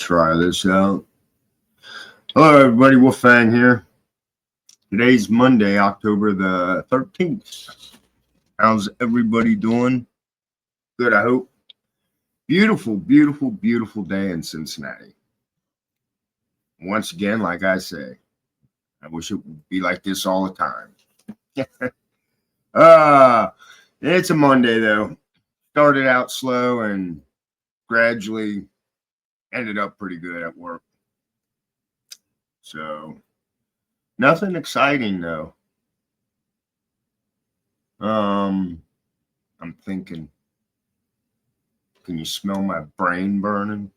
try this out. Hello, everybody. Wolfang here. Today's Monday, October the 13th. How's everybody doing? Good, I hope. Beautiful, beautiful, beautiful day in Cincinnati. Once again, like I say, I wish it would be like this all the time. It's a Monday, though. Started out slow and gradually ended up pretty good at work. So, nothing exciting, though. I'm thinking, can you smell my brain burning?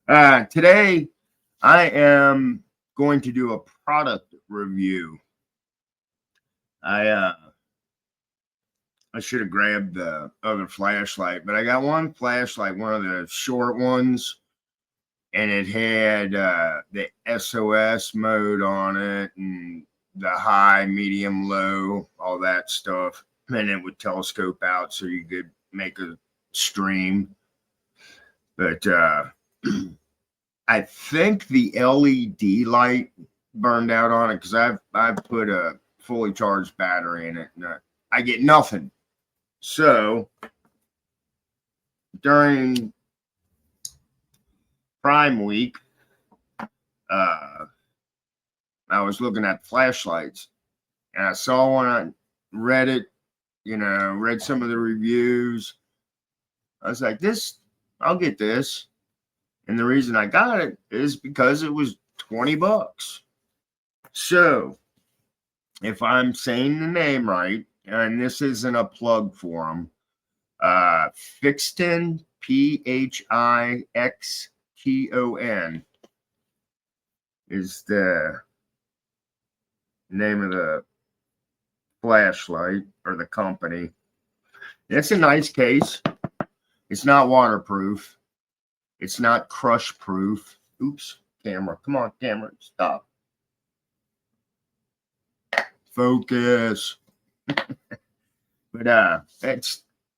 Today, I am going to do a product review. I should have grabbed the other flashlight, but I got one flashlight, one of the short ones, and it had the SOS mode on it and the high, medium, low, all that stuff. And it would telescope out so you could make a stream. But I think the LED light burned out on it because I've put a fully charged battery in it and I get nothing. So during Prime Week, I was looking at flashlights and I saw one on Reddit, read some of the reviews. I was like, I'll get this. And the reason I got it is because it was $20. So if I'm saying the name right, and this isn't a plug for them, Phixton, Pixton, is the name of the flashlight or the company. It's a nice case. It's not waterproof. It's not crush proof. Oops, camera. Come on, camera. Stop. Focus. But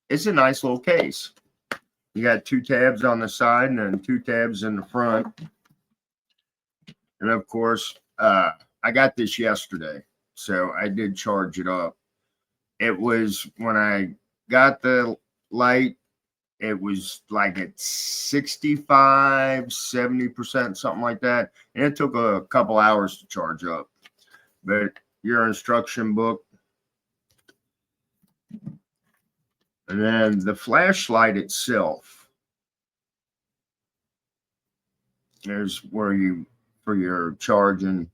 it's a nice little case. You got 2 tabs on the side and then 2 tabs in the front. And of course, I got this yesterday, so I did charge it up. It was when I got the light, it was like at 65, 70%, something like that. And it took a couple hours to charge up. But your instruction book, and then the flashlight itself, there's where for your charging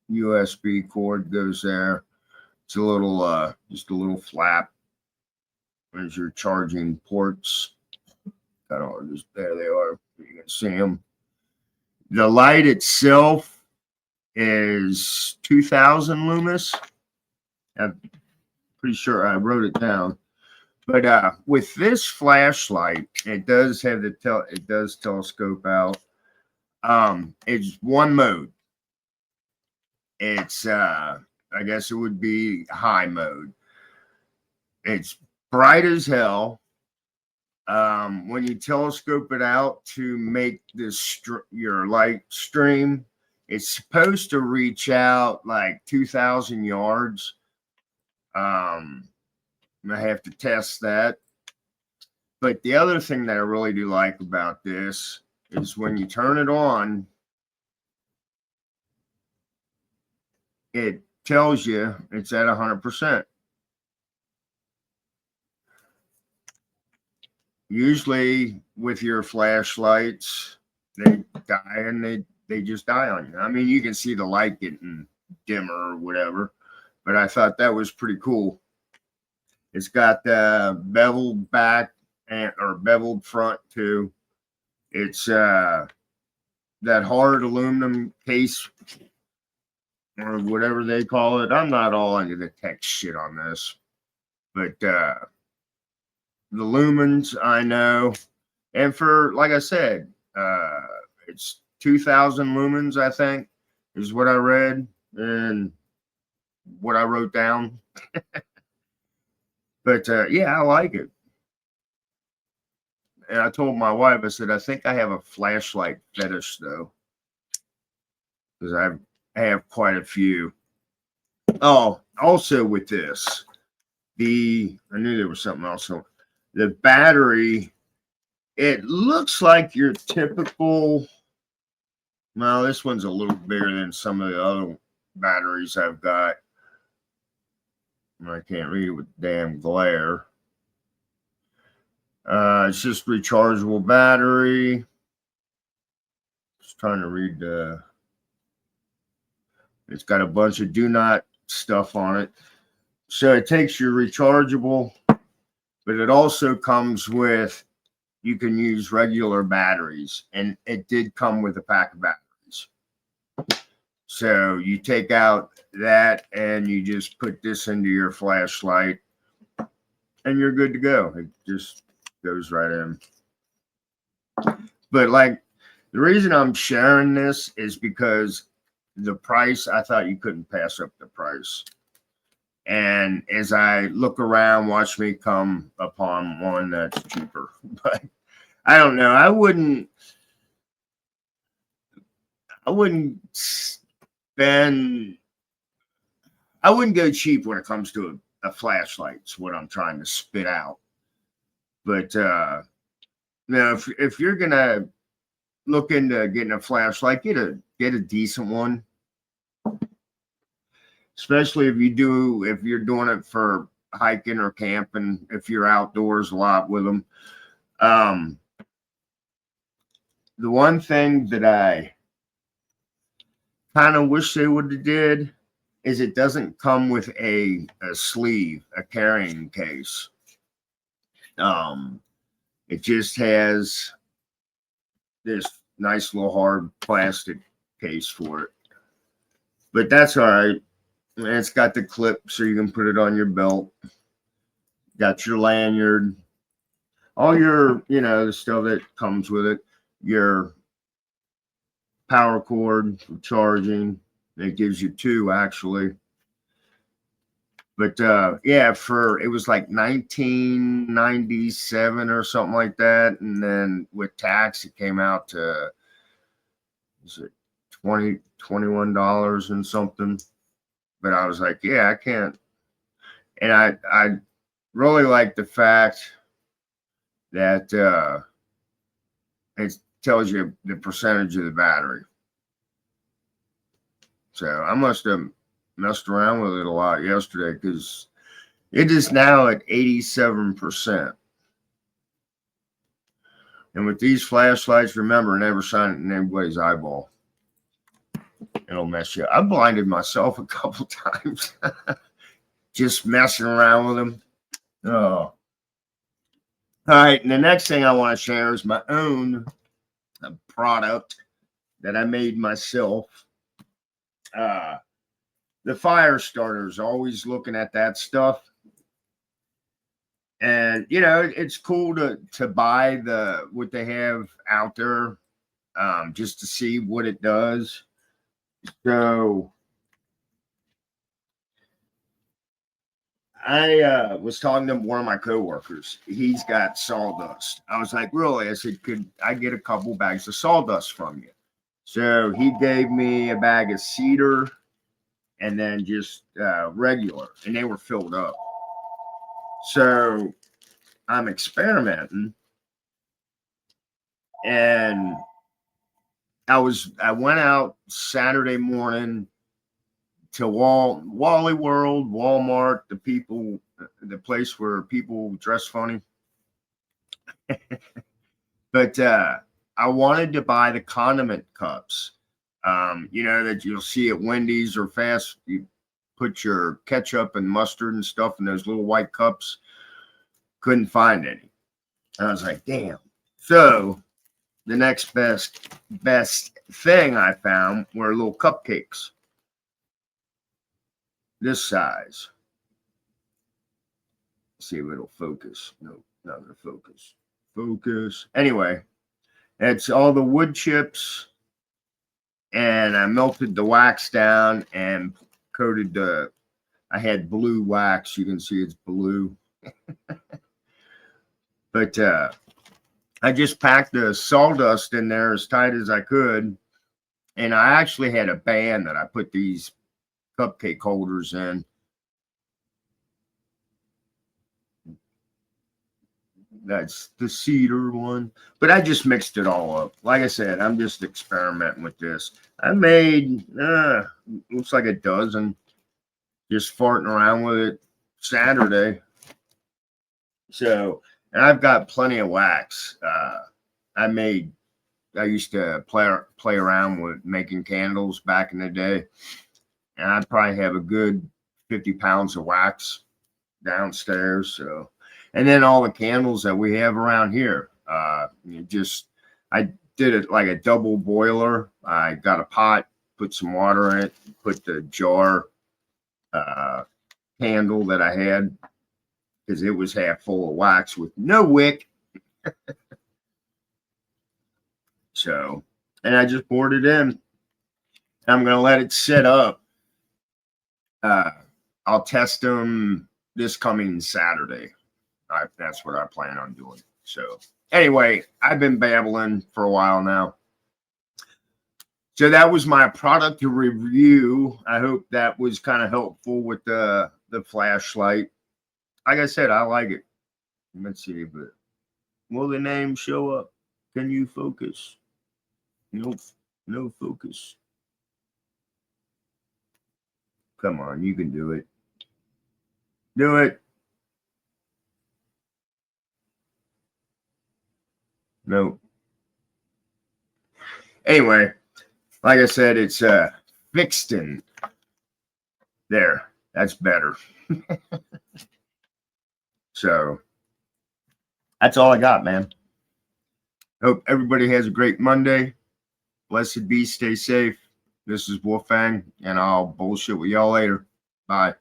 USB cord goes there. It's a little, just a little flap. There's your charging ports. There they are. You can see them. The light itself is 2000 lumens. I'm pretty sure I wrote it down. But with this flashlight, it does have it does telescope out. It's one mode. It's I guess it would be high mode. It's bright as hell. When you telescope it out to make this your light stream, it's supposed to reach out like 2,000 yards. I have to test that. But the other thing that I really do like about this is when you turn it on, it tells you it's at 100%. Usually with your flashlights, they die and they just die on you. I mean, you can see the light getting dimmer or whatever, but I thought that was pretty cool. It's got the beveled back or beveled front too. It's that hard aluminum case or whatever they call it. I'm not all into the tech shit on this, but the lumens I know, and for like I said, it's 2,000 lumens. I think is what I read and what I wrote down. But yeah, I like it. And I told my wife, I said, I think I have a flashlight fetish though, because I have quite a few. Oh, also with this, I knew there was something else. So the battery, it looks like your typical. Well, this one's a little bigger than some of the other batteries I've got. I can't read it with damn glare. It's just rechargeable battery. Just trying to read the. It's got a bunch of do not stuff on it. So it takes your rechargeable, but it also comes with, you can use regular batteries, and it did come with a pack of batteries. So you take out that and you just put this into your flashlight and you're good to go. It just goes right in. But like, the reason I'm sharing this is because the price, I thought you couldn't pass up the price. And as I look around, watch me come upon one that's cheaper. But I don't know. I wouldn't spend. I wouldn't go cheap when it comes to a flashlight. It's what I'm trying to spit out. But if you're gonna look into getting a flashlight, get a decent one. Especially if you're doing it for hiking or camping, if you're outdoors a lot with them. The one thing that I kind of wish they would have did is it doesn't come with a sleeve, a carrying case. It just has this nice little hard plastic case for it. But that's all right. And it's got the clip so you can put it on your belt. Got your lanyard, all your, the stuff that comes with it, your power cord for charging. It gives you two actually. But yeah, it was like 1997 or something like that. And then with tax, it came out to, was it $21 and something. But I was like, yeah, I can't. And I really like the fact that it tells you the percentage of the battery. So I must have messed around with it a lot yesterday because it is now at 87%. And with these flashlights, remember, never shine it in anybody's eyeball. It'll mess you up. I blinded myself a couple times just messing around with them. Oh. All right. And the next thing I want to share is my own product that I made myself. The fire starters, always looking at that stuff. And, it's cool to buy what they have out there just to see what it does. So I was talking to one of my coworkers. He's got sawdust. I was like, really? I said, could I get a couple bags of sawdust from you? So he gave me a bag of cedar and then just regular, and they were filled up. So I'm experimenting, and I went out Saturday morning to Wally World, Walmart, the place where people dress funny. But I wanted to buy the condiment cups, that you'll see at Wendy's or Fast. You put your ketchup and mustard and stuff in those little white cups. Couldn't find any. And I was like, damn. So the next best thing I found were little cupcakes. This size. Let's see if it'll focus. No, not gonna focus. Focus. Anyway, it's all the wood chips, and I melted the wax down and coated I had blue wax. You can see it's blue. But I just packed the sawdust in there as tight as I could. And I actually had a band that I put these cupcake holders in. That's the cedar one. But I just mixed it all up. Like I said, I'm just experimenting with this. I made, looks like a dozen, just farting around with it Saturday. So, and I've got plenty of wax. I used to play around with making candles back in the day. And I'd probably have a good 50 pounds of wax downstairs. So, and then all the candles that we have around here, I did it like a double boiler. I got a pot, put some water in it, put the jar candle that I had, because it was half full of wax with no wick. So, and I just poured it in. I'm going to let it sit up. I'll test them this coming Saturday. That's what I plan on doing. So anyway, I've been babbling for a while now. So that was my product review. I hope that was kind of helpful with the flashlight. Like I said, I like it. Let's see, but will the name show up? Can you focus? Nope, no focus. Come on, you can do it. Do it. No. Anyway, like I said, it's Fixton. There, that's better. So that's all I got, man. Hope everybody has a great Monday. Blessed be, stay safe. This is Wolfang, and I'll bullshit with y'all later. Bye.